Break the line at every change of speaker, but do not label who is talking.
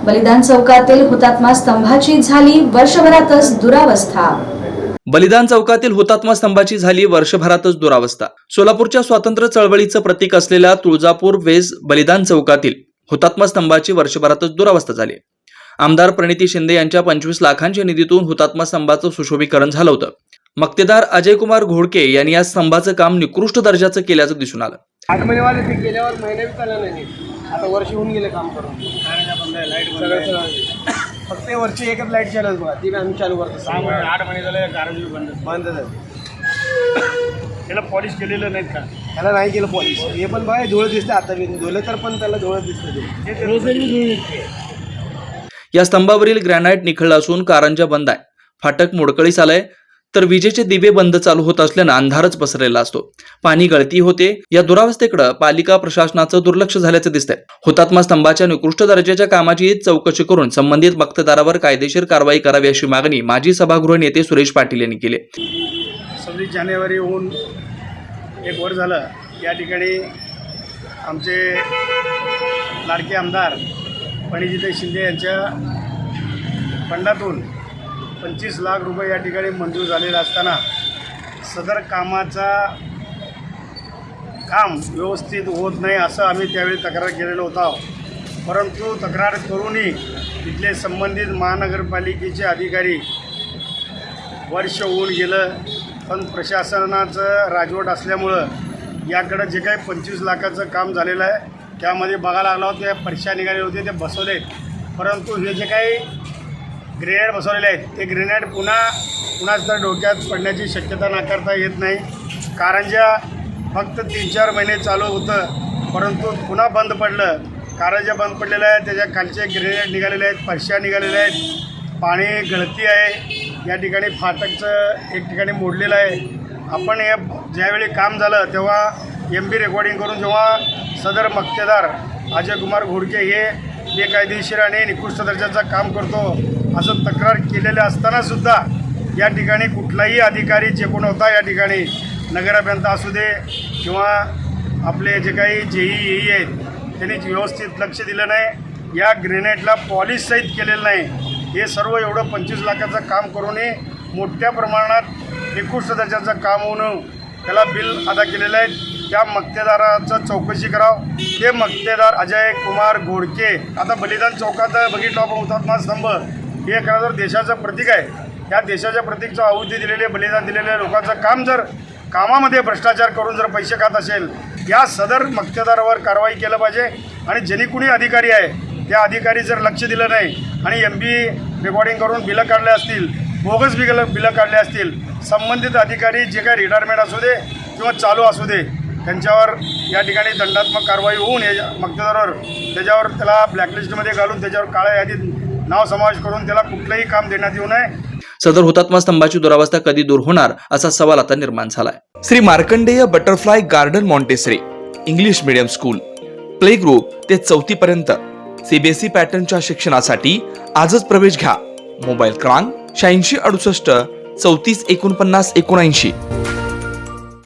बलिदान चौकातील हुतात्मा स्तंभाची झाली वर्षभरातच दुरावस्था.
बलिदान चौकातील हुतात्मा स्तंभाची झाली वर्षभरातच दुरावस्था. सोलापूरच्या स्वातंत्र्य चळवळीचं प्रतीक असलेल्या तुळजापूर वेस बलिदान चौकातील हुतात्मा स्तंभाची वर्षभरातच दुरावस्था झाली. आमदार प्रणिती शिंदे यांच्या 25 लाखांच्या निधीतून हुतात्मा स्तंभाचं सुशोभीकरण झालं होतं. मक्तेदार अजयकुमार घोडके यांनी या स्तंभाचं काम निकृष्ट दर्जाचं केल्याचं दिसून आलं.
8 महिनेवाले ते गेल्यावर महिने बी चालला नाही. आता वर्ष होऊन गेले काम करून. फक्त वरची एकच लाईट चालत बघा, ती आम्ही चालू करतो.
8 महिने झाले गारज
बंद झालं.
त्याला पॉलिश केलेलं नाहीत का?
त्याला नाही केलं पॉलिश. हे पण बघा धुळं दिसतं. आता मी धुलं तर पण त्याला धुळं दिसतं.
या स्तंभावरील ग्रॅनाइट निखळलं असून कारंजा बंद आहे. फाटक मोडकळीस आलंय, तर विजेचे दिवे बंद चालू होत असल्यानं अंधारच पसरलेला असतो. पाणी गळती होते. या दुरावस्थेकडे पालिका प्रशासनाचं दुर्लक्ष झाल्याचं दिसतंय. हुतात्मा स्तंभाच्या निकृष्ट दर्जाच्या कामाची चौकशी करून संबंधित मक्तेदारावर कायदेशीर कारवाई करावी अशी मागणी माजी सभागृह नेते सुरेश पाटील यांनी केली.
26 जानेवारी होऊन 1 वर्ष झालं. या ठिकाणी आमचे लाडके आमदार प्रणिती शिंदे यांच्या फंडातून 25 लाख रुपये या ठिकाणी मंजूर झालेलं असताना सदर कामाचा काम व्यवस्थित होत नाही असं आम्ही त्यावेळी तक्रार केलेलं होतं. परंतु तक्रार करूनही तिथले संबंधित महानगरपालिकेचे अधिकारी वर्ष होऊन गेलं, पण प्रशासनाचं राजवट असल्यामुळं याकडं जे काही 25 लाखाचं काम झालेलं आहे त्यामध्ये बघायला लागला होता. त्या परीक्षा निघाले होते, ते बसवले. परंतु हे जे काही ग्रेनेड बसवलेले आहेत ते ग्रेनेड पुन्हा तर डोक्यात पडण्याची शक्यता नाकारता येत नाही. कारंजा फक्त 3-4 महिने चालू होतं, परंतु पुन्हा बंद पडलं. कारंजा बंद पडलेलं आहे, त्याच्या खालचे ग्रेनेड निघालेले आहेत, फरशा निघालेल्या आहेत, पाणी गळती आहे. या ठिकाणी फाटकचं एक ठिकाणी मोडलेलं आहे. आपण हे ज्यावेळी काम झालं तेव्हा MB रेकॉर्डिंग करून जेव्हा सदर मक्तेदार अजयकुमार घोडके हे बेकायदेशीर आणि निकृष्ट दर्जाचं काम करतो असं तक्रार केलेलं असतानासुद्धा या ठिकाणी कुठलाही अधिकारी जे कोण होता या ठिकाणी नगर अभियंता असू दे किंवा आपले जे काही JEE आहेत त्यांनी व्यवस्थित लक्ष दिलं नाही. या ग्रेनेडला पॉलिश सहित केलेलं नाही. हे सर्व एवढं 25 लाखाचं काम करूनही मोठ्या प्रमाणात निकृष्ट दर्जाचं काम होऊन त्याला बिल अदा केलेलं आहे. त्या मक्तेदाराचं चौकशी करावं. ते मक्तेदार अजय कुमार घोडके. आता बलिदान चौकात बघितलं आपण हुतात्मा स्तंभ हे खरं देशाचं प्रतीक आहे. या देशाच्या प्रतीकचं आहुती दिलेले बलिदान दिलेल्या लोकांचं काम जर कामामध्ये भ्रष्टाचार करून जर पैसे खात असेल या सदर मक्तेदारावर कारवाई केलं पाहिजे. आणि ज्यांनी कुणी अधिकारी आहे त्या अधिकारी जर लक्ष दिलं नाही आणि MB रेकॉर्डिंग करून बिलं काढले असतील, बोगस बिलं काढले असतील, संबंधित अधिकारी जे काही रिटायरमेंट असू दे किंवा चालू असू दे त्यांच्यावर या ठिकाणी दंडात्मक कारवाई होऊन या मक्तेदारावर त्याला ब्लॅकलिस्टमध्ये घालून त्याच्यावर काळ्या यादीत नाव समावेश करून त्याला कुठलंही काम देण्यात येऊ नये.
सदर हुतात्मा स्तंभाची दुरावस्था कधी दूर होणार असा सवाल आता निर्माण झालाय. Shri Markandeya butterfly garden Montessori English medium school play group ते 4थी पर्यंत CBSE पॅटर्नच्या शिक्षणासाठी आजच प्रवेश घ्या. मोबाईल क्रमांक 8668 34 49 79.